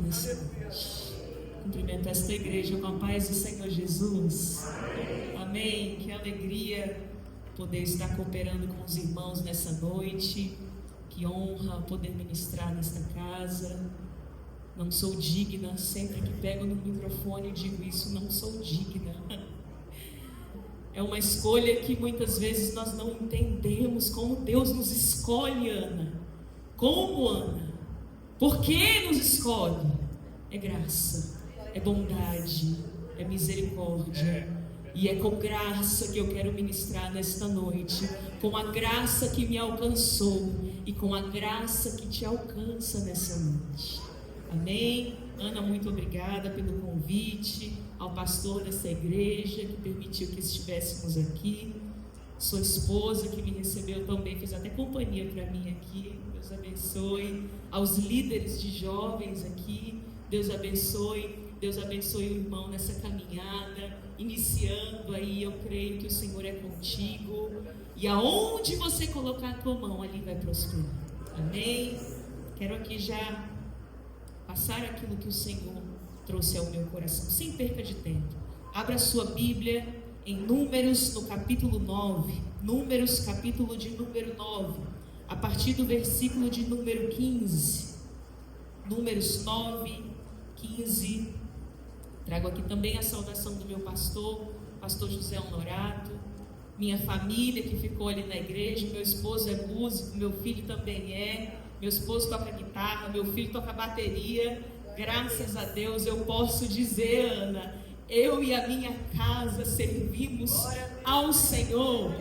nessa noite. Cumprimento esta igreja com a paz do Senhor Jesus. Amém. Que alegria poder estar cooperando com os irmãos nessa noite. Que honra poder ministrar nesta casa. Não sou digna, sempre que pego no microfone digo isso, não sou digna. É uma escolha que muitas vezes nós não entendemos como Deus nos escolhe, Ana. Como, Ana? Por que nos escolhe? É graça, é bondade, é misericórdia. E é com graça que eu quero ministrar nesta noite, com a graça que me alcançou e com a graça que te alcança nessa noite. Amém? Ana, muito obrigada pelo convite, ao pastor dessa igreja que permitiu que estivéssemos aqui, sua esposa que me recebeu também, fez até companhia para mim aqui. Deus abençoe aos líderes de jovens aqui, Deus abençoe o irmão nessa caminhada, iniciando aí. Eu creio que o Senhor é contigo, e aonde você colocar a tua mão, ali vai prosperar. Amém? Quero aqui já passar aquilo que o Senhor trouxe ao meu coração, sem perca de tempo. Abra a sua Bíblia em Números, no capítulo 9, Números, capítulo de número 9, a partir do versículo de número 15, Números 9, 15, trago aqui também a saudação do meu pastor José Honorato, minha família que ficou ali na igreja. Meu esposo é músico, meu filho também é, meu esposo toca guitarra, meu filho toca bateria. Graças a Deus eu posso dizer, Ana, eu e a minha casa servimos ao Senhor,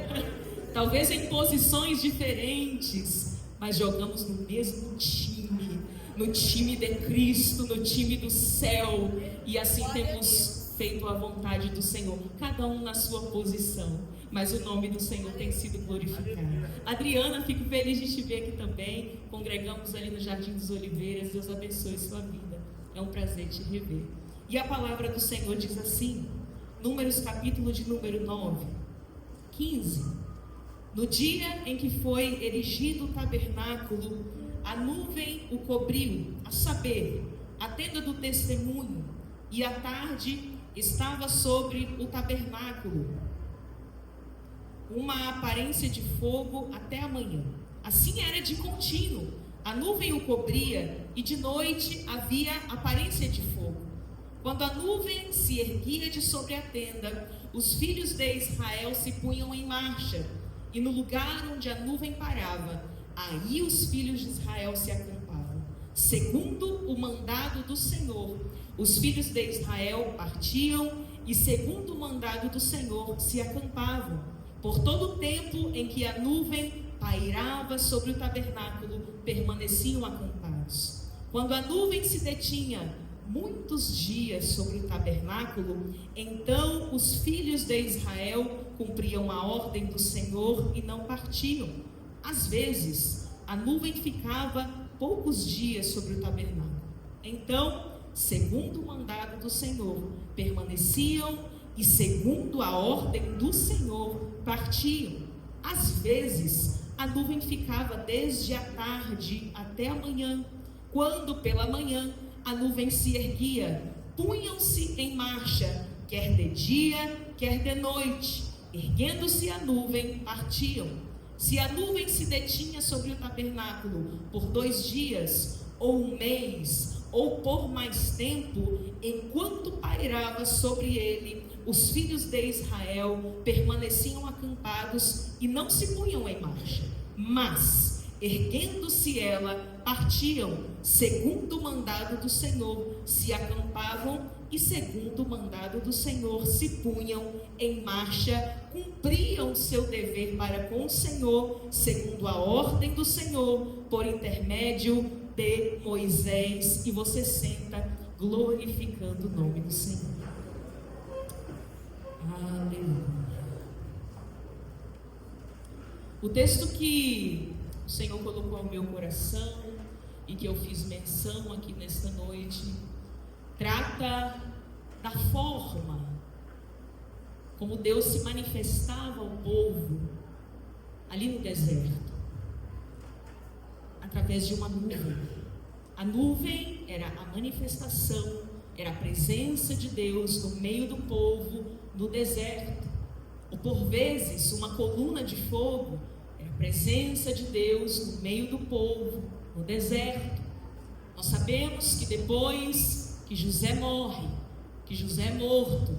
talvez em posições diferentes, mas jogamos no mesmo time, no time de Cristo, no time do céu, e assim temos feito a vontade do Senhor, cada um na sua posição, mas o nome do Senhor tem sido glorificado. Adriana, fico feliz de te ver aqui também, congregamos ali no Jardim dos Oliveiras. Deus abençoe sua vida, é um prazer te rever. E a palavra do Senhor diz assim, Números capítulo de número 9, 15, no dia em que foi erigido o tabernáculo, a nuvem o cobriu, a saber, a tenda do testemunho, e à tarde estava sobre o tabernáculo uma aparência de fogo até a manhã. Assim era de contínuo, a nuvem o cobria, e de noite havia aparência de fogo. Quando a nuvem se erguia de sobre a tenda, os filhos de Israel se punham em marcha, e no lugar onde a nuvem parava, aí os filhos de Israel se acampavam. Segundo o mandado do Senhor, os filhos de Israel partiam, e segundo o mandado do Senhor se acampavam, por todo o tempo em que a nuvem pairava sobre o tabernáculo, permaneciam acampados. Quando a nuvem se detinha muitos dias sobre o tabernáculo, então os filhos de Israel cumpriam a ordem do Senhor e não partiam. Às vezes, a nuvem ficava poucos dias sobre o tabernáculo. Então, segundo o mandado do Senhor, permaneciam, e segundo a ordem do Senhor, partiam. Às vezes, a nuvem ficava desde a tarde até a manhã. Quando pela manhã a nuvem se erguia, punham-se em marcha, quer de dia, quer de noite. Erguendo-se a nuvem, partiam. Se a nuvem se detinha sobre o tabernáculo por 2 dias, ou 1 mês, ou por mais tempo, enquanto pairava sobre ele, os filhos de Israel permaneciam acampados e não se punham em marcha. Mas, erguendo-se ela, partiam, segundo o mandado do Senhor, se acampavam, e segundo o mandado do Senhor se punham em marcha, cumpriam o seu dever para com o Senhor, segundo a ordem do Senhor, por intermédio de Moisés. E você senta glorificando o nome do Senhor. Aleluia. O texto que o Senhor colocou ao meu coração e que eu fiz menção aqui nesta noite trata da forma como Deus se manifestava ao povo ali no deserto, através de uma nuvem. A nuvem era a manifestação, era a presença de Deus no meio do povo no deserto. Ou por vezes uma coluna de fogo era a presença de Deus no meio do povo no deserto. Nós sabemos que depois que José morre, que José é morto,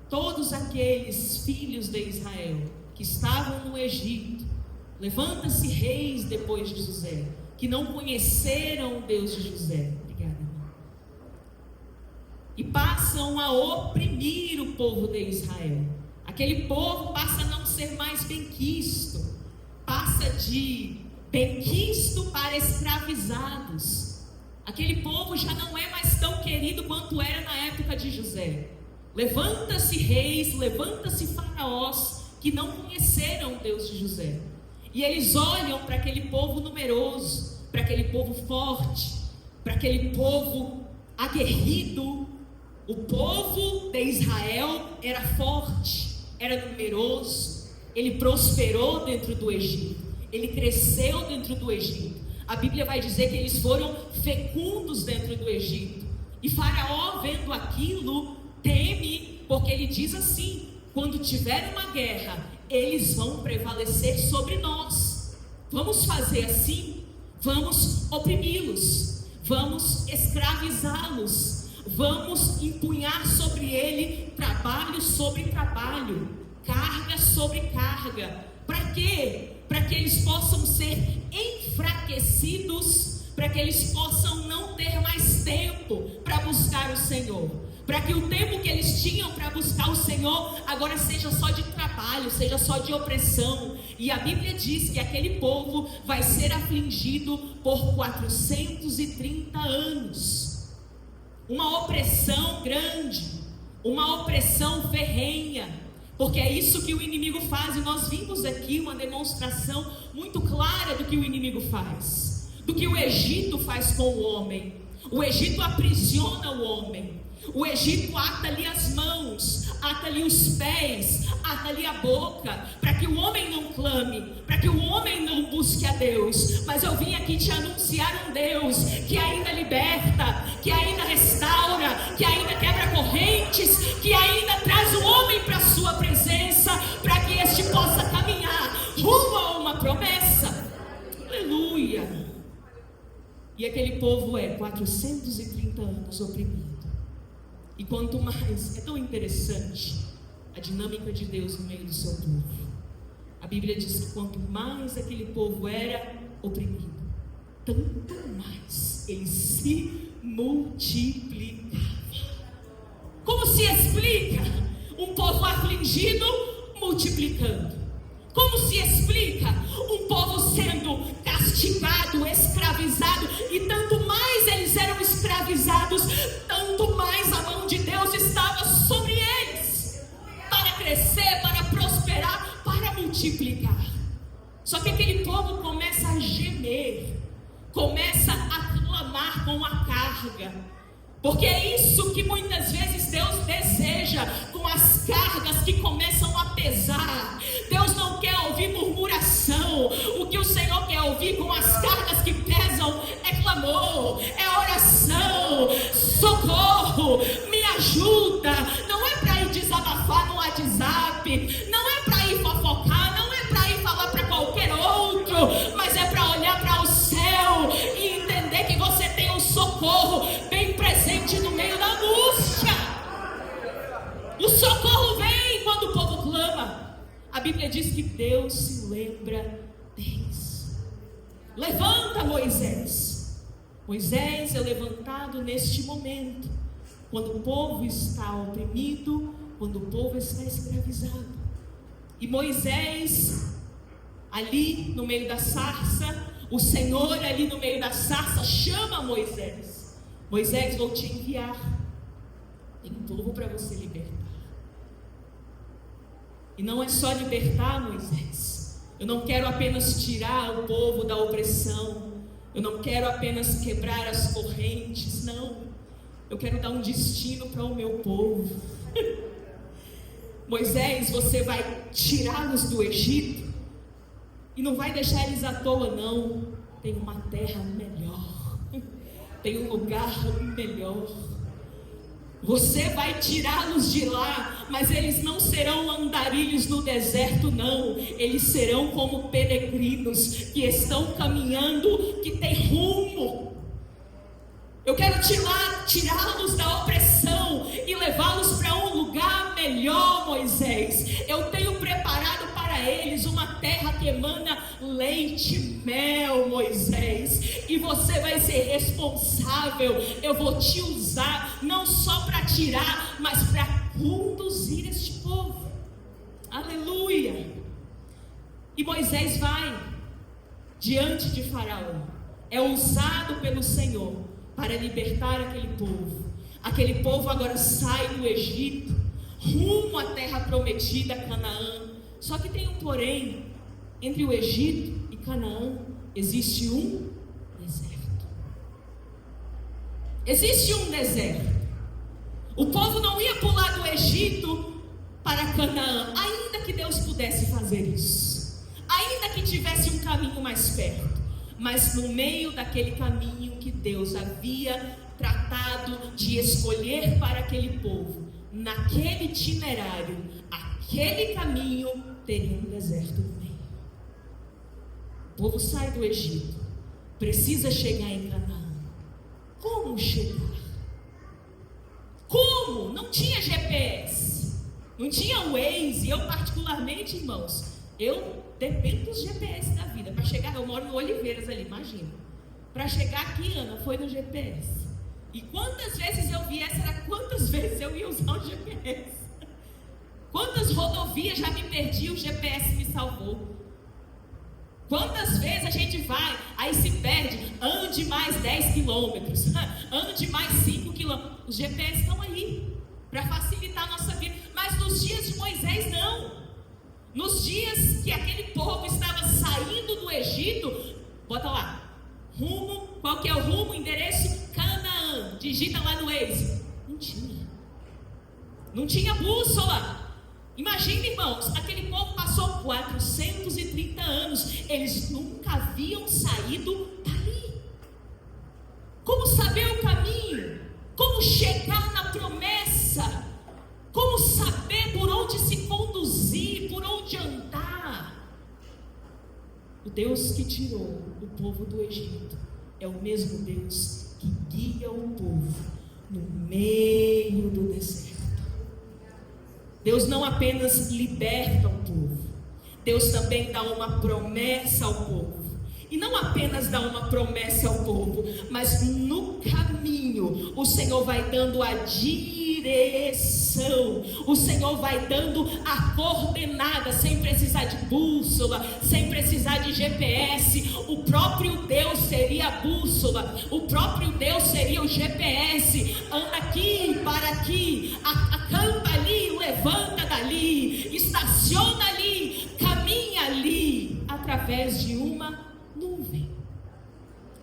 todos aqueles filhos de Israel que estavam no Egito, levanta-se reis depois de José, que não conheceram o Deus de José. Obrigada, irmão. E passam a oprimir o povo de Israel. Aquele povo passa a não ser mais benquisto, passa de benquisto para escravizados. Aquele povo já não é mais tão querido quanto era na época de José. Levanta-se reis, levanta-se faraós que não conheceram o Deus de José. E eles olham para aquele povo numeroso, para aquele povo forte, para aquele povo aguerrido. O povo de Israel era forte, era numeroso, ele prosperou dentro do Egito, ele cresceu dentro do Egito. A Bíblia vai dizer que eles foram fecundos dentro do Egito. E Faraó, vendo aquilo, teme, porque ele diz assim: quando tiver uma guerra, eles vão prevalecer sobre nós. Vamos fazer assim? Vamos oprimi-los, vamos escravizá-los, vamos empunhar sobre ele trabalho sobre trabalho, carga sobre carga. Para quê? Para que eles possam ser enfraquecidos, para que eles possam não ter mais tempo para buscar o Senhor, para que o tempo que eles tinham para buscar o Senhor agora seja só de trabalho, seja só de opressão. E a Bíblia diz que aquele povo vai ser afligido por 430 anos. Uma opressão grande, uma opressão ferrenha, porque é isso que o inimigo faz. E nós vimos aqui uma demonstração muito clara do que o inimigo faz, do que o Egito faz com o homem. O Egito aprisiona o homem. O Egito ata-lhe as mãos, ata-lhe os pés, ata-lhe a boca, para que o homem não clame, para que o homem não busque a Deus. Mas eu vim aqui te anunciar um Deus que ainda liberta, que ainda restaura, que ainda quebra correntes, que ainda traz o homem para a sua presença, para que este possa caminhar rumo a uma promessa. Aleluia! E aquele povo é 430 anos oprimido. E quanto mais, é tão interessante a dinâmica de Deus no meio do seu povo. A Bíblia diz que quanto mais aquele povo era oprimido, tanto mais ele se multiplicava. Como se explica um povo afligido multiplicando? Como se explica um povo sendo castigado, escravizado? E tanto mais eles eram escravizados, tanto mais a mão de Deus estava sobre eles, para crescer, para prosperar, para multiplicar. Só que aquele povo começa a gemer, começa a clamar com a carga, porque é isso que muitas vezes Deus deseja com as cargas que começam a pesar. Deus não quer ouvir murmuração. O que o Senhor quer ouvir com as cargas que pesam é clamor, é oração, socorro, me ajuda. Não é para ir desabafar no WhatsApp, não é para ir fofocar, não é para ir falar para qualquer outro, mas é para olhar para o céu e entender que você tem um socorro bem presente no meio da angústia. O socorro vem quando o povo clama. A Bíblia diz que Deus se lembra deles. Levanta, Moisés. Moisés é levantado neste momento, quando o povo está oprimido, quando o povo está escravizado. E Moisés, ali no meio da sarça, o Senhor ali no meio da sarça chama Moisés: Moisés, vou te enviar, tem um povo para você libertar. E não é só libertar, Moisés. Eu não quero apenas tirar o povo da opressão, eu não quero apenas quebrar as correntes, não. Eu quero dar um destino para o meu povo. Moisés, você vai tirá-los do Egito e não vai deixar eles à toa, não. Tem uma terra melhor. tem um lugar melhor. Você vai tirá-los de lá, mas eles não serão andarilhos no deserto, não. Eles serão como peregrinos que estão caminhando, que têm rumo. Eu quero tirá-los da opressão e levá-los para um lugar melhor, Moisés. Eu tenho preparado para eles uma terra que emana leite e mel, Moisés. E você vai ser responsável. Eu vou te usar não só para tirar, mas para conduzir este povo. Aleluia! E Moisés vai diante de Faraó. É usado pelo Senhor para libertar aquele povo. Aquele povo agora sai do Egito, rumo à terra prometida, Canaã. Só que tem um porém: entre o Egito e Canaã existe um deserto. Existe um deserto. O povo não ia pular do Egito para Canaã, ainda que Deus pudesse fazer isso, ainda que tivesse um caminho mais perto. Mas no meio daquele caminho que Deus havia tratado de escolher para aquele povo, naquele itinerário, aquele caminho teria um deserto no meio. O povo sai do Egito, precisa chegar em Canaã. Como chegar? Como? Não tinha GPS, não tinha Waze. Eu particularmente, irmãos, eu dependo dos GPS da vida. Para chegar, eu moro no Oliveiras ali, imagina. Para chegar aqui, Ana, foi no GPS. E quantas vezes eu viesse, era quantas vezes eu ia usar o GPS. Quantas rodovias já me perdi, o GPS me salvou. Quantas vezes a gente vai, aí se perde, ande mais 10 quilômetros, ande mais 5 quilômetros. Os GPS estão aí, para facilitar a nossa vida. Mas nos dias de Moisés, não. Nos dias que aquele povo estava saindo do Egito, bota lá, rumo, qual que é o rumo? Endereço Canaã, digita lá no Waze. Não tinha bússola. Imagina, irmãos, aquele povo passou 430 anos, eles nunca haviam saído dali. Como saber o caminho? Como chegar na promessa? Como saber por onde se conduzir, por onde andar? O Deus que tirou o povo do Egito é o mesmo Deus que guia o povo no meio do deserto. Deus não apenas liberta o povo, Deus também dá uma promessa ao povo. E não apenas dá uma promessa ao povo, mas no caminho o Senhor vai dando a direção, o Senhor vai dando a coordenada, sem precisar de bússola, sem precisar de GPS. O próprio Deus seria a bússola, o próprio Deus seria o GPS. Anda aqui, para aqui, acampa ali, levanta dali, estaciona ali, caminha ali, através de uma nuvem.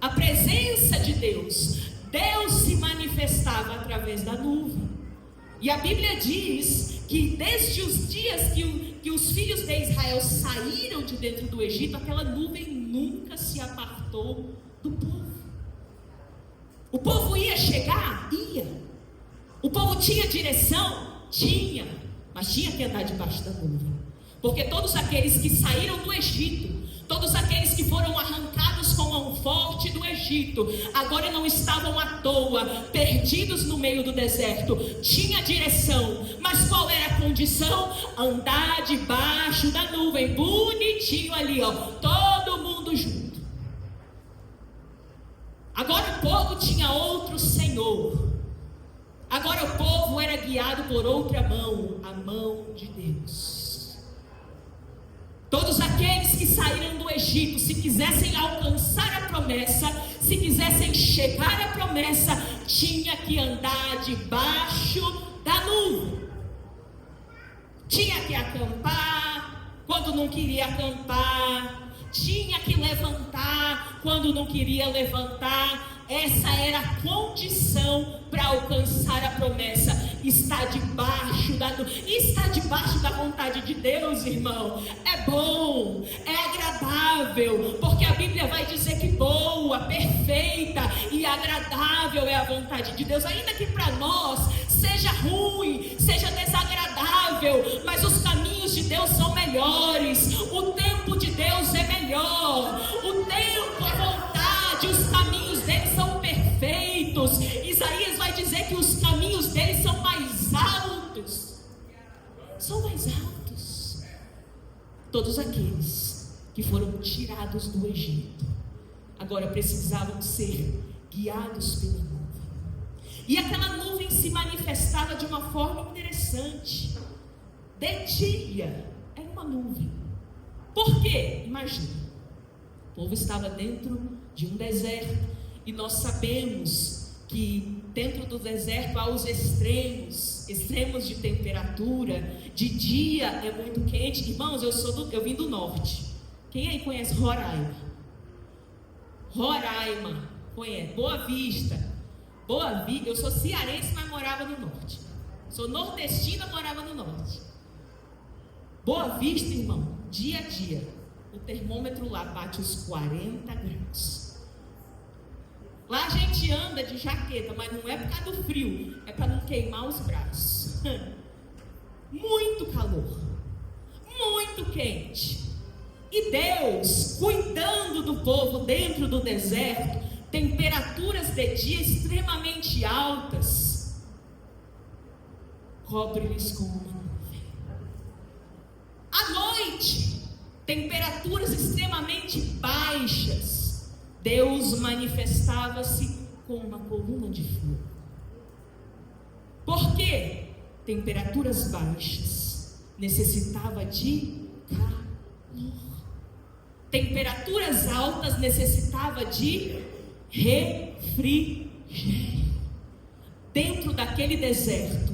A presença de Deus, Deus se manifestava através da nuvem. E a Bíblia diz que desde os dias que os filhos de Israel saíram de dentro do Egito, aquela nuvem nunca se apartou do povo. O povo ia chegar? Ia. O povo tinha direção? Tinha. Mas tinha que andar debaixo da nuvem. Porque todos aqueles que saíram do Egito, todos aqueles que foram arrancados com mão forte do Egito, agora não estavam à toa, perdidos no meio do deserto. Tinha direção, mas qual era a condição? Andar debaixo da nuvem, bonitinho ali, ó, todo mundo junto. Agora o povo tinha outro Senhor. Agora o povo era guiado por outra mão, a mão de Deus. Todos aqueles que saíram do Egito, se quisessem alcançar a promessa, se quisessem chegar à promessa, tinha que andar debaixo da nuvem. Tinha que acampar quando não queria acampar, tinha que levantar quando não queria levantar. Essa era a condição para alcançar a promessa. Está debaixo da vontade de Deus, irmão. É bom, é agradável, porque a Bíblia vai dizer que boa, perfeita e agradável é a vontade de Deus. Ainda que para nós seja ruim, seja desagradável, mas os caminhos de Deus são melhores. O tempo de Deus é melhor. O tempo, a vontade, os caminhos dele são perfeitos. Isaías vai dizer que os caminhos dele são mais altos. São mais altos. Todos aqueles que foram tirados do Egito agora precisavam ser guiados pela nuvem. E aquela nuvem se manifestava de uma forma interessante. De dia era uma nuvem. Por quê? Imagina, o povo estava dentro de um deserto, e nós sabemos que dentro do deserto há os extremos de temperatura. De dia é muito quente. Irmãos, eu vim do norte. Quem aí conhece Roraima? Conhece? Boa Vista. Eu sou cearense, mas morava no norte. Sou nordestina, morava no norte. Boa Vista, irmão, dia a dia, o termômetro lá bate os 40 graus. Lá a gente anda de jaqueta, mas não é por causa do frio, é para não queimar os braços. Muito calor, muito quente. E Deus, cuidando do povo dentro do deserto, temperaturas de dia extremamente altas, cobre-lhes com uma nuvem. À noite, temperaturas extremamente baixas, Deus manifestava-se com uma coluna de fogo. Por quê? Temperaturas baixas necessitava de calor. Temperaturas altas necessitava de refrigério. Dentro daquele deserto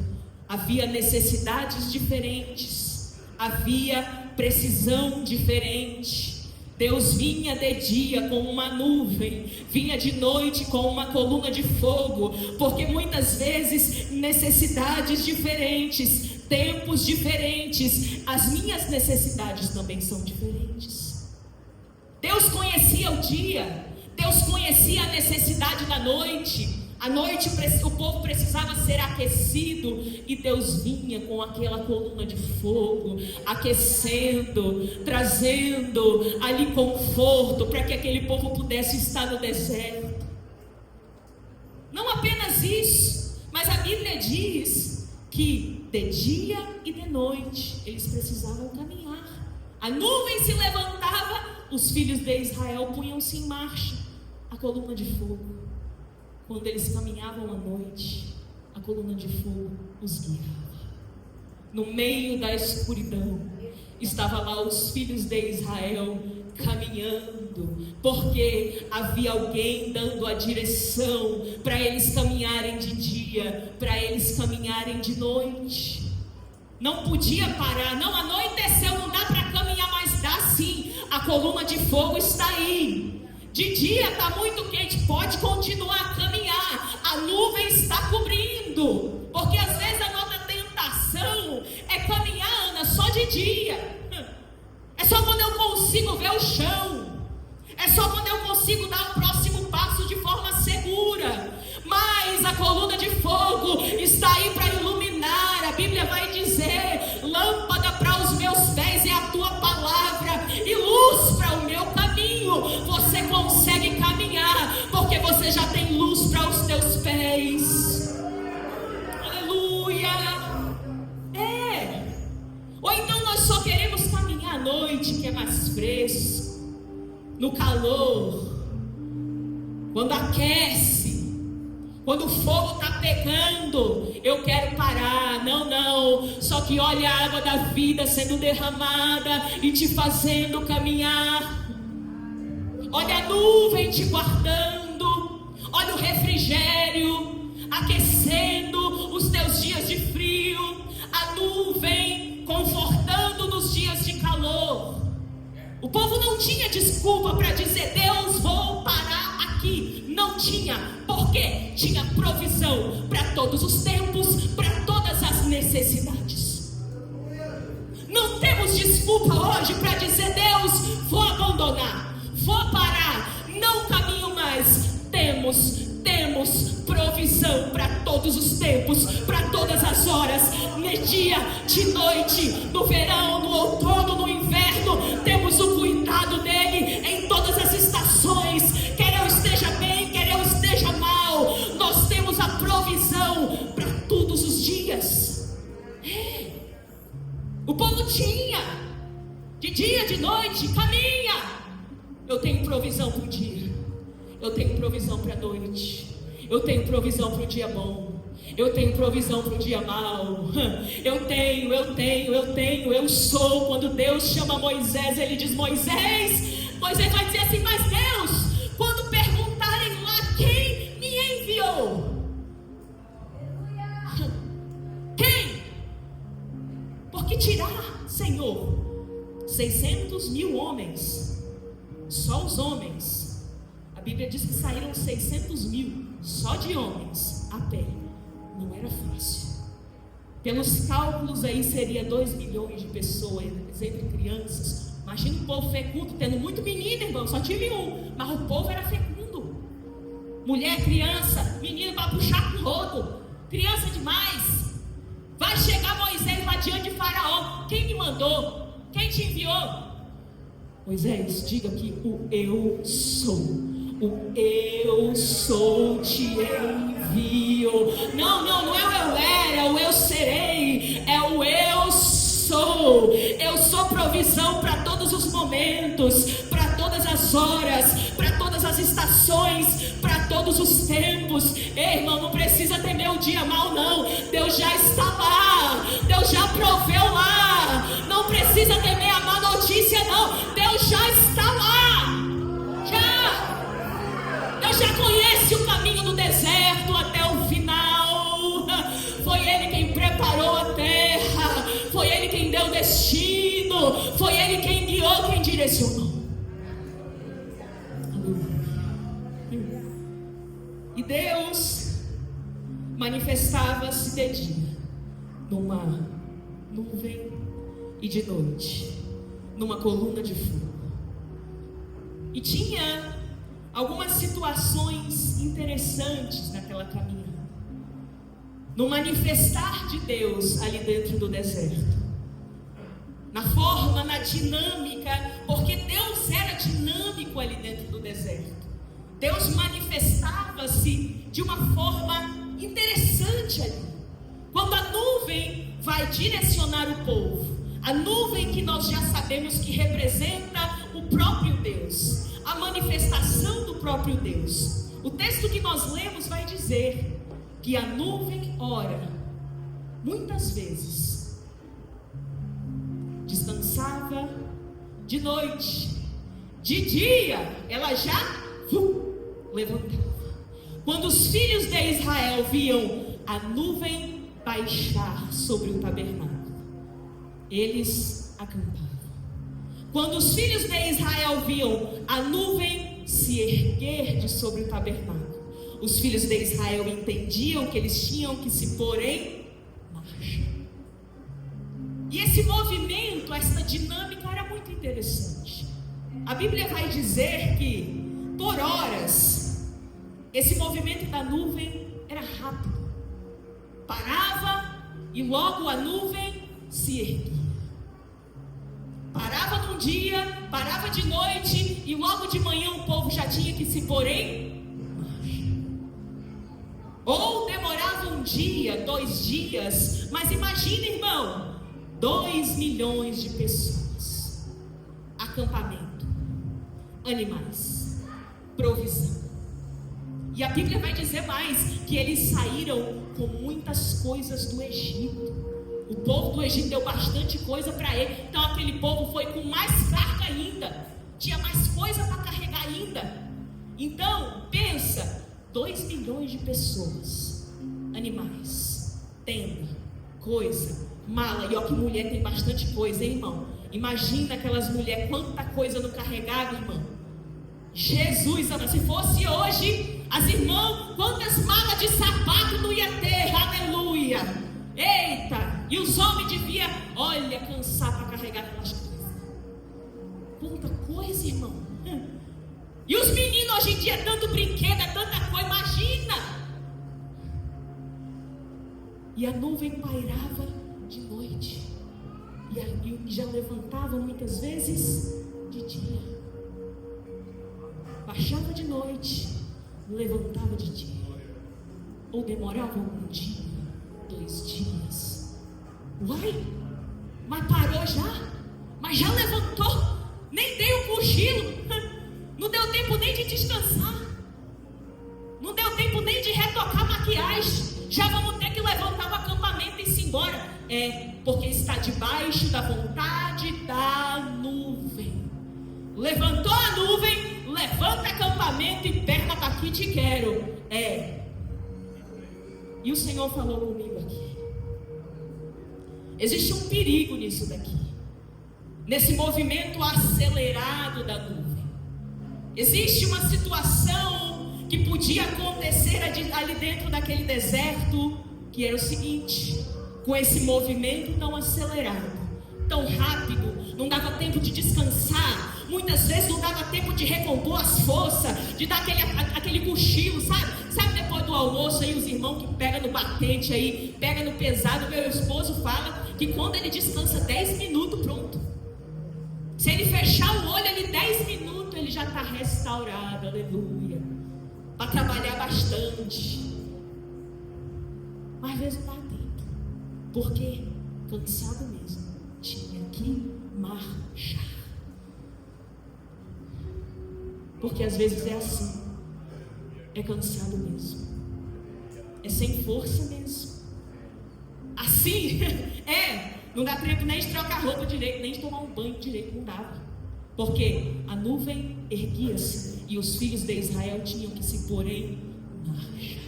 havia necessidades diferentes, havia precisão diferente. Deus vinha de dia com uma nuvem, vinha de noite com uma coluna de fogo, porque muitas vezes necessidades diferentes, tempos diferentes, as minhas necessidades também são diferentes. Deus conhecia o dia, Deus conhecia a necessidade da noite. À noite o povo precisava ser aquecido, e Deus vinha com aquela coluna de fogo, aquecendo, trazendo ali conforto para que aquele povo pudesse estar no deserto. Não apenas isso, mas a Bíblia diz que de dia e de noite eles precisavam caminhar. A nuvem se levantava, os filhos de Israel punham-se em marcha. A coluna de fogo, quando eles caminhavam à noite, a coluna de fogo os guiava. No meio da escuridão, estavam lá os filhos de Israel caminhando, porque havia alguém dando a direção para eles caminharem de dia, para eles caminharem de noite. Não podia parar, não anoiteceu, não dá para caminhar, mas dá sim. A coluna de fogo está aí. De dia está muito quente, pode continuar a caminhar, a nuvem está cobrindo, porque às vezes a nossa tentação é caminhar, Ana, só de dia. É só quando eu consigo ver o chão, é só quando eu consigo dar o próximo passo de forma segura. Mas a coluna de fogo está aí para iluminar. A Bíblia vai dizer: lâmpada para os meus pés é a tua palavra e luz para o meu caminho. Você consegue caminhar porque você já tem luz para os teus pés. Aleluia. Ou então nós só queremos caminhar à noite, que é mais fresco, no calor, quando aquece, quando o fogo está pegando, eu quero parar. Não, só que olha a água da vida sendo derramada e te fazendo caminhar. Olha a nuvem te guardando, olha o refrigério aquecendo os teus dias de frio, a nuvem confortando nos dias de calor. O povo não tinha desculpa para dizer: Deus, vou parar aqui. Não tinha, porque tinha provisão para todos os tempos, para todas necessidades. Não temos desculpa hoje para dizer: Deus, vou abandonar, vou parar, não caminho mais. Temos provisão para todos os tempos, para todas as horas, de dia, de noite, no verão, no outono, no inverno. Temos o cuidado dele em todas as estações, quer eu esteja bem, quer eu esteja mal. Nós temos a provisão para todos os dias. O povo tinha, de dia, de noite, caminha. Eu tenho provisão para o dia, eu tenho provisão para a noite, eu tenho provisão para o dia bom, eu tenho provisão para o dia mau. Eu sou. Quando Deus chama Moisés, ele diz: Moisés vai dizer assim: mas Deus, quando perguntarem lá quem me enviou, quem? Porque tirar, Senhor, 600 mil homens, só os homens, a Bíblia diz que saíram 600 mil, só de homens, a pé, não era fácil. Pelos cálculos aí seria 2 milhões de pessoas, entre crianças. Imagina o povo fecundo, tendo muito menino, irmão, só tive um, mas o povo era fecundo. Mulher, criança, menino para puxar com rodo, criança demais. Vai chegar Moisés lá diante de Faraó: quem me mandou? Quem te enviou? Moisés, diga que o eu sou. O eu sou te envio. Não é o eu era, é o eu serei. É o eu sou. Eu sou provisão para todos os momentos, para todas as horas, para todas as estações, para todos os tempos. Ei, irmão, não precisa temer o dia mau, não. Deus já está lá, Deus já proveu lá. Não precisa temer a má notícia, não. Deus já está lá. Deus já conhece o caminho do deserto até o final. Foi Ele quem preparou a terra, foi Ele quem deu o destino, foi Ele quem guiou, quem direcionou. E Deus manifestava-se de dia numa nuvem e de noite numa coluna de fogo. E tinha algumas situações interessantes naquela caminhada, no manifestar de Deus ali dentro do deserto, na forma, na dinâmica, porque Deus era dinâmico ali dentro do deserto. Deus manifestava-se de uma forma interessante ali. Quando a nuvem vai direcionar o povo, a nuvem que nós já sabemos que representa o próprio Deus, a manifestação do próprio Deus. O texto que nós lemos vai dizer que a nuvem, ora, muitas vezes descansava de noite, de dia ela já levantava. Quando os filhos de Israel viam a nuvem baixar sobre o tabernáculo, eles acampavam. Quando os filhos de Israel viam a nuvem se erguer de sobre o tabernáculo, os filhos de Israel entendiam que eles tinham que se pôr em marcha. E esse movimento, essa dinâmica era muito interessante. A Bíblia vai dizer que, por horas, esse movimento da nuvem era rápido. Parava e logo a nuvem se erguia. Parava num dia, parava de noite e logo de manhã o povo já tinha que se pôr em marcha. Ou demorava um dia, 2 dias, mas imagina, irmão, 2 milhões de pessoas, acampamento, animais, provisão. E a Bíblia vai dizer mais, que eles saíram com muitas coisas do Egito. O povo do Egito deu bastante coisa para ele. Então aquele povo foi com mais carga ainda, tinha mais coisa para carregar ainda. Então pensa, 2 milhões de pessoas, animais, tenda, coisa, mala. E ó, que mulher tem bastante coisa, hein, irmão? Imagina aquelas mulheres, quanta coisa não carregava, irmão. Jesus, se fosse hoje, as irmãs, quantas malas de sapato não ia ter? Aleluia. Eita, os homens deviam, olha, cansar para carregar aquelas coisas. Quanta coisa, irmão. E os meninos hoje em dia é tanto brinquedo, é tanta coisa, imagina. E a nuvem pairava de noite, e já levantava muitas vezes de dia. Baixava de noite, levantava de dia. Ou demorava um dia, 2 dias. Uai, mas parou já? Mas já levantou? Nem deu um cochilo. Não deu tempo nem de descansar. Não deu tempo nem de retocar a maquiagem. Já vamos ter que levantar o acampamento e ir embora. Porque está debaixo da vontade da nuvem. Levantou a nuvem, levanta acampamento e perna para aqui te quero. E o Senhor falou comigo aqui. Existe um perigo nisso daqui. Nesse movimento acelerado da nuvem. Existe uma situação que podia acontecer ali dentro daquele deserto, que era o seguinte: com esse movimento tão acelerado, tão rápido, não dava tempo de descansar. Muitas vezes não dava tempo de recompor as forças, de dar aquele cochilo, sabe depois do almoço aí, os irmãos que pegam no batente aí, pega no pesado. Meu esposo fala que quando ele descansa 10 minutos, pronto. Se ele fechar o olho ali 10 minutos, ele já está restaurado, aleluia, para trabalhar bastante. Mas às vezes não dá tempo, porque cansado mesmo, tinha que marchar. Porque às vezes é assim, é cansado mesmo, é sem força mesmo. Assim, não dá tempo nem de trocar roupa direito, nem de tomar um banho direito, não dava. Porque a nuvem erguia-se e os filhos de Israel tinham que se pôr em marcha.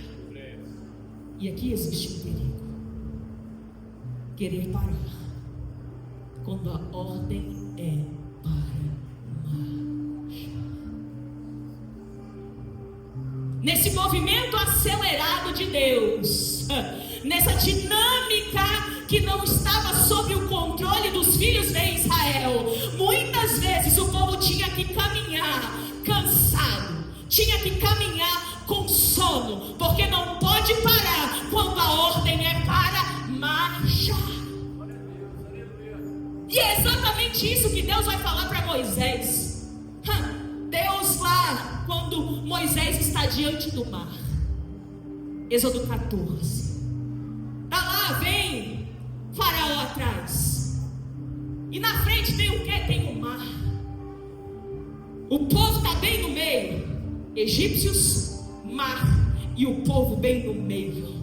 E aqui existe um perigo: querer parar quando a ordem é para marchar. Nesse movimento acelerado de Deus, nessa dinâmica que não estava sob o controle dos filhos de Israel, muitas vezes o povo tinha que caminhar cansado, tinha que caminhar com sono, porque não pode parar quando a ordem é para marchar. E é exatamente isso que Deus vai falar para Moisés. Deus lá, quando Moisés está diante do mar, Êxodo 14, tá lá, vem Faraó atrás, e na frente tem o que? Tem o mar. O povo está bem no meio, egípcios, mar, e o povo bem no meio.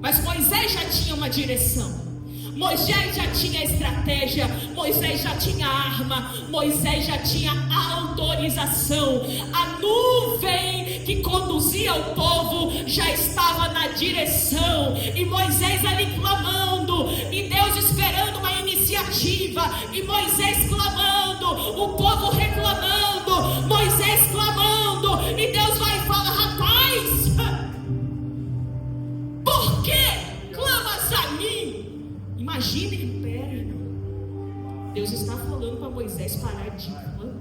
Mas Moisés já tinha uma direção, Moisés já tinha estratégia, Moisés já tinha arma, Moisés já tinha autorização. A nuvem que conduzia o povo já estava na direção, e Moisés ali clamando, e Deus esperando uma iniciativa, e Moisés clamando, o povo reclamando, Moisés clamando, e Deus vai e fala: rapaz, por que clamas a mim? Imagina em pé, irmão. Deus está falando para Moisés parar de clamar.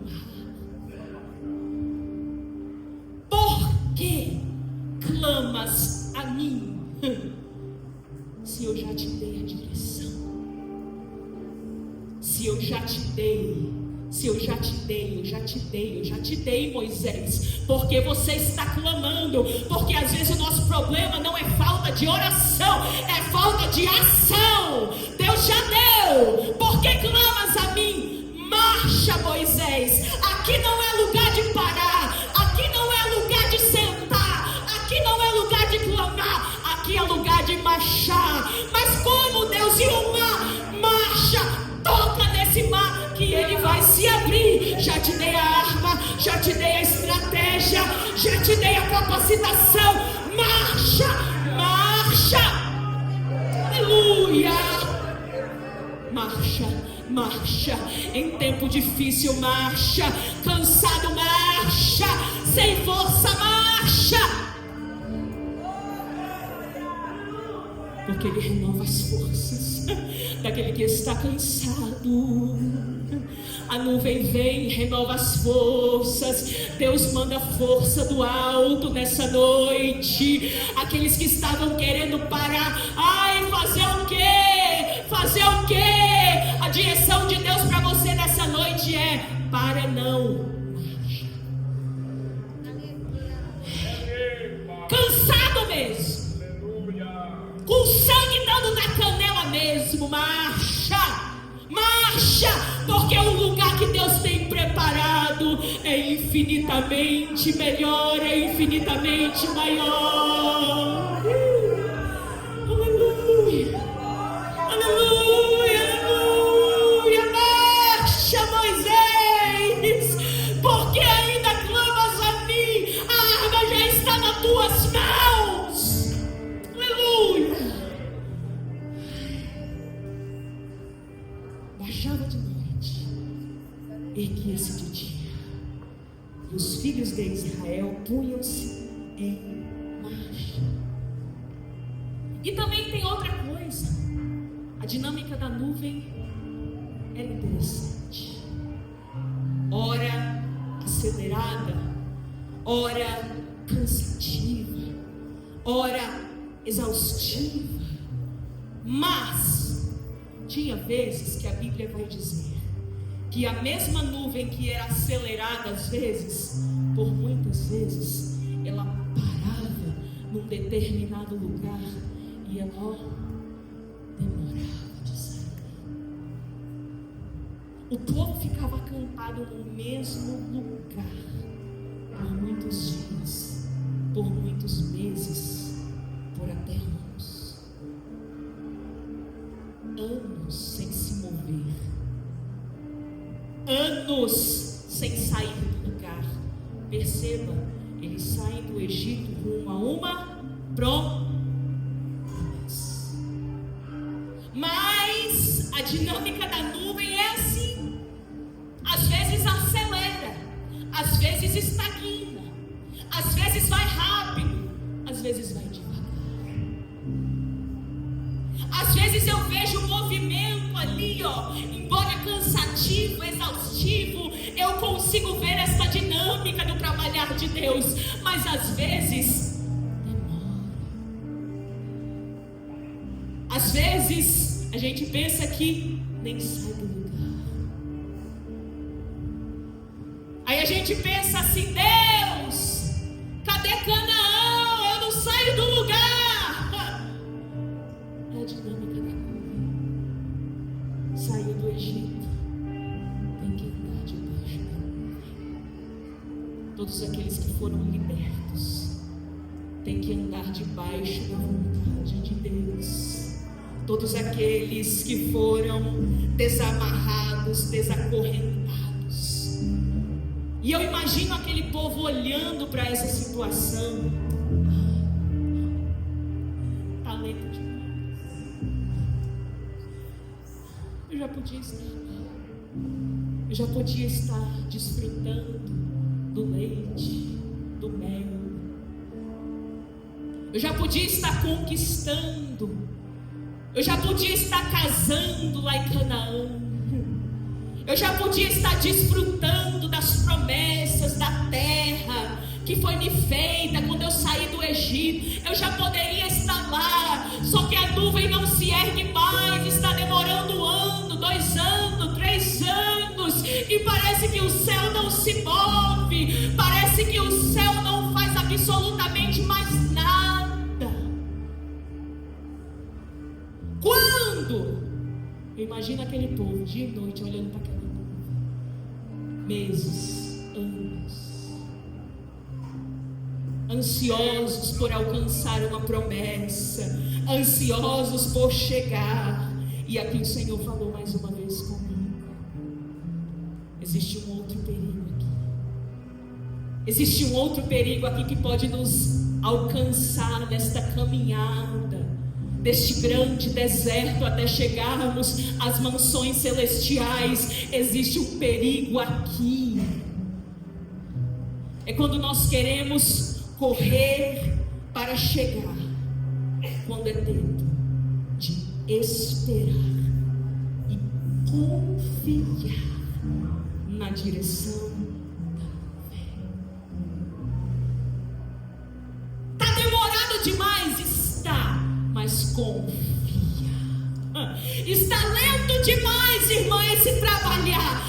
Por que clamas a mim? Se eu já te dei a direção, se eu já te dei, eu já te dei, Moisés. Porque você está clamando, porque às vezes o nosso problema não é falta de oração, é falta de ação. Deus já deu. Por que clamas a mim? Marcha, Moisés. Aqui não é lugar de parar, aqui não é lugar de sentar, aqui não é lugar de clamar, aqui é lugar de marchar. Mas como, Deus? E o mar? Marcha, toca nesse mar que ele vai se abrir. Já te dei a arma, já te dei a estratégia, já te dei a capacitação. Marcha, marcha, aleluia. Marcha, marcha, em tempo difícil marcha, cansado marcha, sem força marcha. porque Ele renova as forças daquele que está cansado. A nuvem vem, renova as forças. Deus manda força do alto nessa noite. Aqueles que estavam querendo parar, fazer o quê? Fazer o quê? A direção de Deus para você nessa noite é: para não. Cansado mesmo, com sangue dando na canela mesmo, marcha, porque o lugar que Deus tem preparado é infinitamente melhor, é infinitamente maior. Aleluia, aleluia, aleluia. Marcha, Moisés, porque ainda clamas a mim, a arma já está nas tuas mãos. Aleluia. Baixava de noite, erguia-se de dia, e os filhos de Israel punham-se em marcha. E também tem outra coisa: a dinâmica da nuvem é interessante. Ora acelerada, ora cansativa, ora exaustiva, mas tinha vezes que a Bíblia vai dizer que a mesma nuvem que era acelerada às vezes, por muitas vezes, ela parava num determinado lugar e ela demorava de sair. O povo ficava acampado no mesmo lugar por muitos dias, por muitos meses, por até anos. Anos sem se mover, anos sem sair do lugar. Perceba, eles saem do Egito rumo a uma promessa. Mas a dinâmica da nuvem é assim: às vezes acelera, às vezes estagna, às vezes vai rápido, às vezes vai devagar. Às vezes eu vejo um movimento ali, embora cansativo, exaustivo, eu consigo ver essa dinâmica do trabalhar de Deus, mas às vezes demora. Às vezes a gente pensa que nem sai do lugar. Aí a gente pensa assim: Deus, cadê Canaã? Eu não saio do lugar. É a dinâmica da nuvem. Saiu do Egito, tem que andar debaixo da nuvem. Todos aqueles que foram libertos têm que andar debaixo da vontade de Deus. Todos aqueles que foram desamarrados, desacorrentados. E eu imagino aquele povo olhando para essa situação. Talento demais. Eu já podia estar desfrutando do leite, do mel. Eu já podia estar conquistando. Eu já podia estar casando lá em Canaã. Eu já podia estar desfrutando das promessas da terra que foi me feita quando eu saí do Egito. Eu já poderia estar lá, só que a nuvem não se ergue mais. Está demorando 1 ano, 2 anos, 3 anos, e parece que o céu não se move. Parece que o céu não faz absolutamente mais nada. Quando eu imagino aquele povo dia e noite olhando para aquela nuvem, meses, anos, ansiosos por alcançar uma promessa, ansiosos por chegar. E aqui o Senhor falou mais uma vez comigo: existe um outro perigo aqui. Existe um outro perigo aqui que pode nos alcançar nesta caminhada, deste grande deserto até chegarmos às mansões celestiais. Existe um perigo aqui. É quando nós queremos correr para chegar, quando é tempo esperar e confiar na direção da fé. Está demorado demais? Está, mas confia. Está lento demais, irmã, esse trabalhar.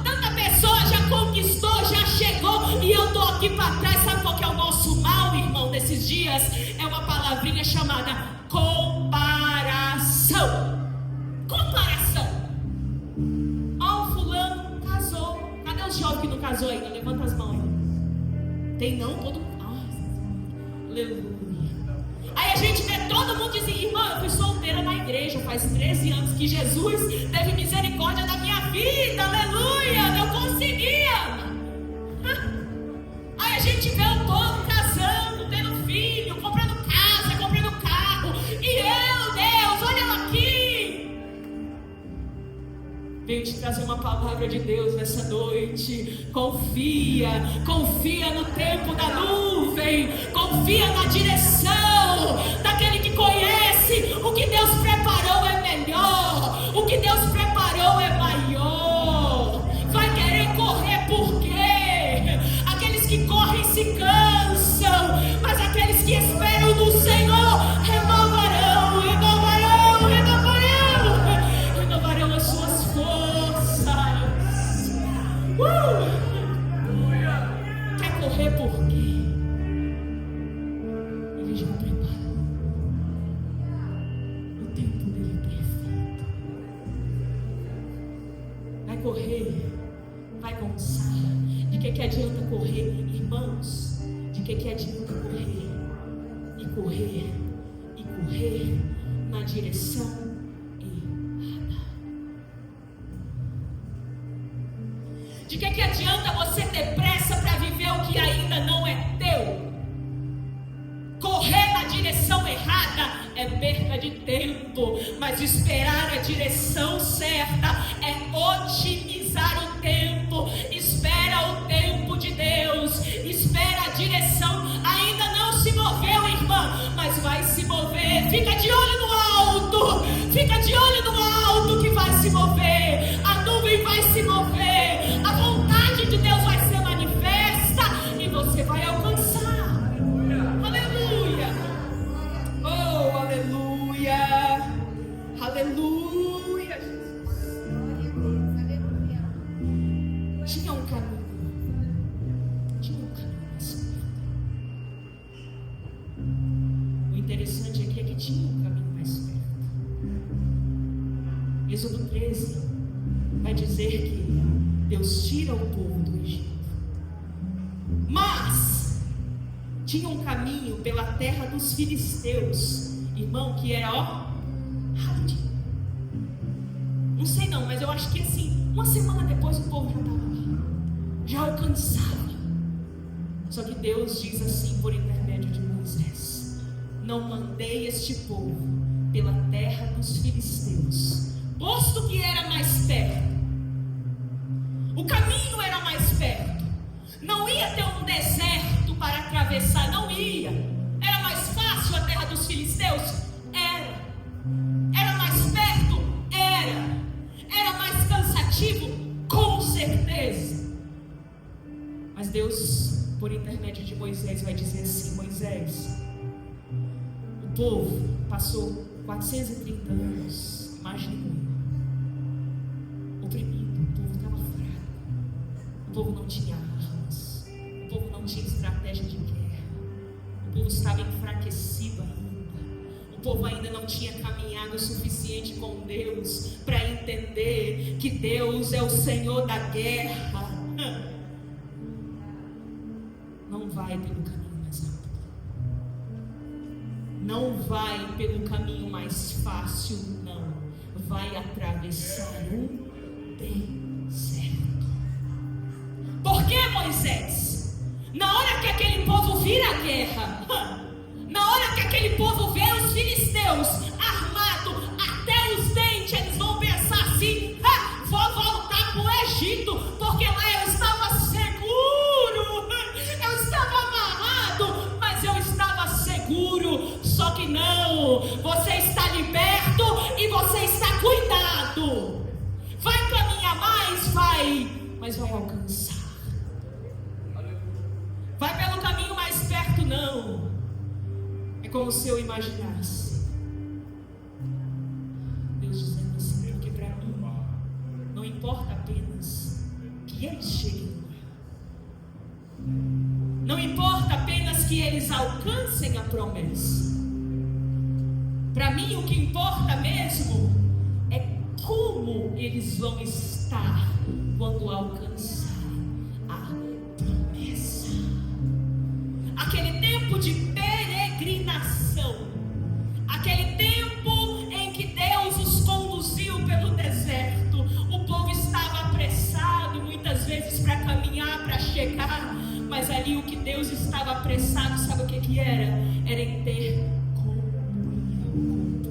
Tanta pessoa já conquistou, já chegou, e eu estou aqui para trás. Sabe qual que é o nosso mal, irmão, desses dias? É uma palavrinha chamada comparação. Comparação. O fulano casou. Cadê os jovens que não casou ainda? Levanta as mãos aí. Tem não? Todo mundo. Aleluia. Aí a gente vê todo mundo dizer: irmã, eu fui solteira na igreja faz 13 anos, que Jesus teve misericórdia da minha vida, aleluia, eu conseguia. Aí a gente vê o povo casando, tendo filho, comprando casa, comprando carro, e eu, Deus, olha eu aqui. Venho te trazer uma palavra de Deus nessa noite. Confia no tempo da nuvem, confia na direção daquele que conhece. O que Deus preparou é melhor, o que Deus preparou é maior. Vai querer correr por quê? Aqueles que correm se cansam, mas aqueles que esperam no Senhor renovarão as suas forças. Quer correr por quê? Ele já preparou. O tempo dele é perfeito. Vai correr, vai cansar. De que adianta correr, irmãos? De que adianta correr e correr e correr na direção errada? De que adianta você ter pressa para viver o que ainda não é teu? Correr na direção errada é perda de tempo, mas esperar a direção certa é otimizar o tempo. Espera o tempo de Deus, espera a direção. Ainda não se moveu, irmã, mas vai se mover. Fica de olho no alto, fica de olho no alto que vai se mover. A nuvem vai se mover, a vontade de Deus vai ser manifesta e você vai alcançar. Aleluia. Oh, aleluia. Aleluia. Tinha um caminho mais perto. O interessante aqui é que tinha um caminho mais perto. Êxodo 13 vai dizer que Deus tira o povo do Egito, mas tinha um caminho pela terra dos filisteus, irmão, que era rapidinho. Não sei não, mas eu acho que assim, uma semana depois o povo já estava lá, já alcançava. Só que Deus diz assim por intermédio de Moisés: não mandei este povo pela terra dos filisteus, posto que era mais perto. O caminho era mais perto. Não ia ter um deserto para atravessar, não ia. Era mais fácil a terra dos filisteus? Era mais perto? Era mais cansativo? Com certeza. Mas Deus, por intermédio de Moisés, vai dizer assim: Moisés, o povo passou 430 anos, imagina, oprimido. O povo estava fraco, o povo não tinha armas, o povo não tinha estratégia de guerra, o povo estava enfraquecido ainda, o povo ainda não tinha caminhado o suficiente com Deus para entender que Deus é o Senhor da guerra. Não vai pelo caminho mais rápido, não vai pelo caminho mais fácil, não. Vai atravessar um deserto. Por que, Moisés? Na hora que aquele povo vira a guerra, na hora que aquele povo vê os filisteus armados até os dentes, eles vão pensar assim: vou voltar para o Egito, porque lá eu estava seguro, eu estava amarrado, mas eu estava seguro. Só que não, você está liberto vai, mas vai alcançar. Vai pelo caminho mais perto, não. É como se eu imaginasse Deus dizendo assim: porque para mim não importa apenas que eles cheguem lá, não importa apenas que eles alcancem a promessa. Para mim o que importa mesmo é como eles vão estar quando alcançarem a promessa. Aquele tempo de peregrinação, aquele tempo em que Deus os conduziu pelo deserto, o povo estava apressado muitas vezes para caminhar, para chegar, mas ali o que Deus estava apressado, sabe o que era? Era em ter comunhão,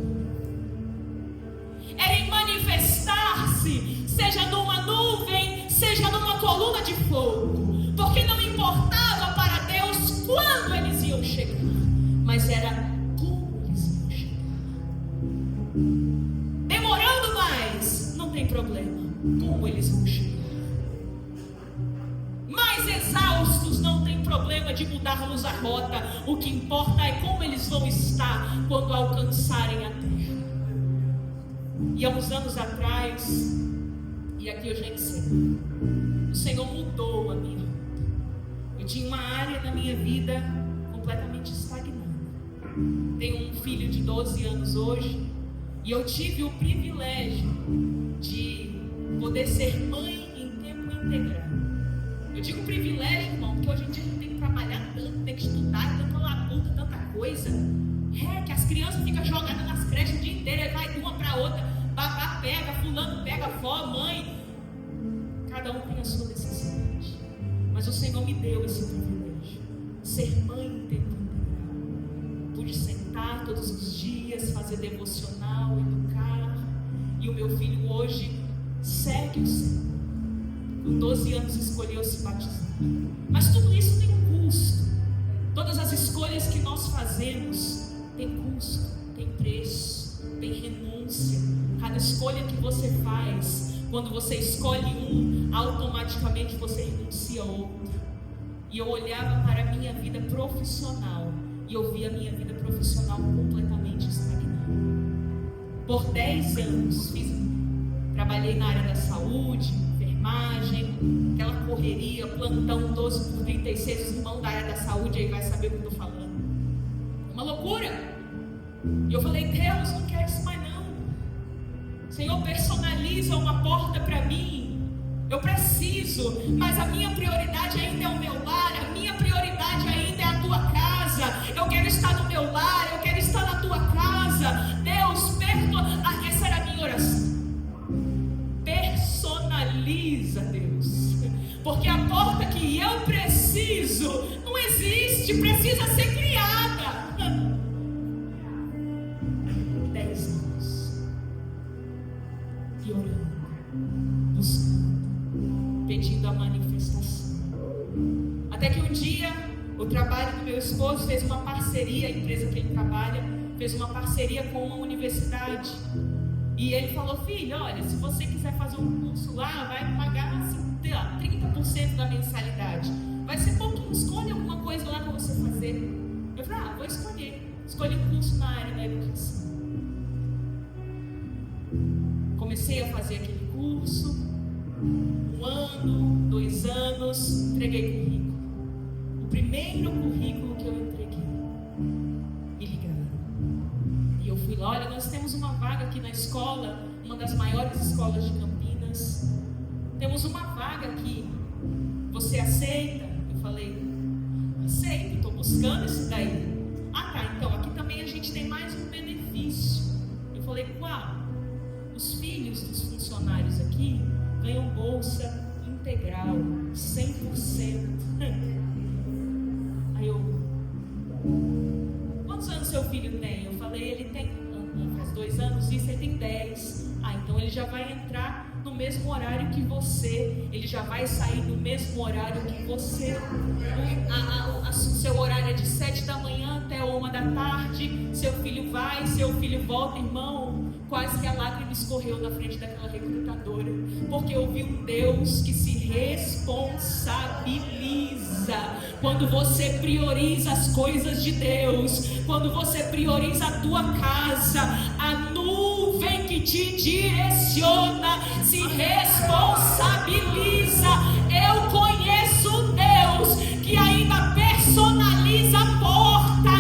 era em manifestar-se, seja numa nuvem, seja numa coluna de fogo, porque não importava para Deus quando eles iam chegar, mas era como eles iam chegar. Demorando mais, não tem problema, como eles vão chegar. Mais exaustos, não tem problema de mudarmos a rota, o que importa é como eles vão estar quando alcançarem a terra. E há uns anos atrás, e aqui eu já encerro, o Senhor mudou a minha rota. Eu tinha uma área na minha vida completamente estagnada. Tenho um filho de 12 anos hoje, e eu tive o privilégio de poder ser mãe em tempo integral. Eu digo privilégio, irmão, porque hoje em dia a gente tem que trabalhar tanto, tem que estudar, tanta labuta, tanta coisa. É que as crianças ficam jogadas nas creches o dia inteiro, aí vai de uma para outra, babá pega, fulano pega, avó, mãe. Cada um tem a sua necessidade. Mas o Senhor me deu esse privilégio, ser mãe em tempo integral. Pude sentar todos os dias, fazer devocional, educar. E o meu filho hoje segue o Senhor. Com 12 anos escolheu se batizar. Mas tudo isso tem um custo. Todas as escolhas que nós fazemos tem custo, tem preço, tem renúncia. Cada escolha que você faz, quando você escolhe um, automaticamente você renuncia a outro. E eu olhava para a minha vida profissional e eu via a minha vida profissional completamente estagnada. Por 10 anos trabalhei na área da saúde, enfermagem, aquela correria, plantão 12 por 36, os irmãos da área da saúde aí vai saber o que eu estou falando. Uma loucura. E eu falei: Deus, não quero isso mais não. Senhor, personaliza uma porta para mim. Eu preciso, mas a minha prioridade ainda é o meu lar, a minha prioridade ainda é a tua casa. Eu quero estar no meu lar, eu quero estar na tua casa. Deus, essa era a minha oração. Personaliza, Deus, porque a porta que eu preciso não existe, precisa ser criada. 10 anos e orando, buscando, pedindo a manifestação, até que um dia o trabalho do meu esposo fez uma parceria, a empresa que ele trabalha fez uma parceria com uma universidade. E ele falou: filho, olha, se você quiser fazer um curso lá, vai pagar assim, 30% da mensalidade. Vai ser pouquinho, escolhe alguma coisa lá para você fazer. Eu falei: vou escolher. Escolhi um curso na área da educação. Comecei a fazer aquele curso. 1 ano, 2 anos, entreguei currículo. O primeiro currículo que eu entreguei, me ligaram. E eu fui lá: olha, nós temos uma vaga aqui na escola, uma das maiores escolas de Campinas. Temos uma vaga aqui, você aceita? Eu falei: aceito, estou buscando isso daí. Ah tá, então aqui também a gente tem mais um benefício. Eu falei: qual? Os filhos dos funcionários aqui ganham bolsa integral, 100%. Aí eu: quantos anos seu filho tem? Eu falei: ele tem, faz 2 anos isso, ele tem 10. Então ele já vai entrar no mesmo horário que você, ele já vai sair no mesmo horário que você. Seu horário é de 7 da manhã até 1 da tarde. Seu filho vai, seu filho volta. Irmão, Quase que a lágrima escorreu na frente daquela recrutadora, porque eu vi um Deus que se responsabiliza. Quando você prioriza as coisas de Deus, quando você prioriza a tua casa, a nuvem que te direciona se responsabiliza. Eu conheço um Deus que ainda personaliza a porta.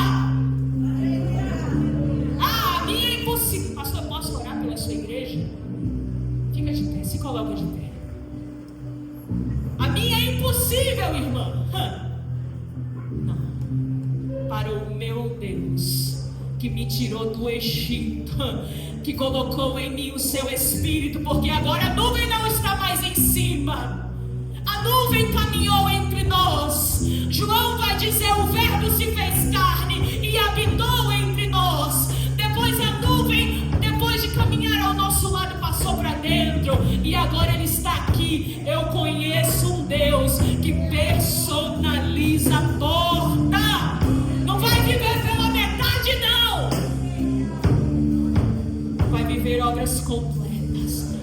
A minha é impossível. Pastor, posso orar pela sua igreja? Fica de pé, se coloca de pé. A minha é impossível, irmã. Não. Para o meu Deus, que me tirou do Egito, que colocou em mim o seu Espírito, porque agora a nuvem não está mais em cima, a nuvem caminhou entre nós. João vai dizer: o Verbo se fez carne e habitou entre nós. Depois a nuvem, depois de caminhar ao nosso lado, passou para dentro, e agora ele está aqui. Eu conheço um Deus que personaliza a porta. Não vai viver pela metade, não. Vai viver obras completas.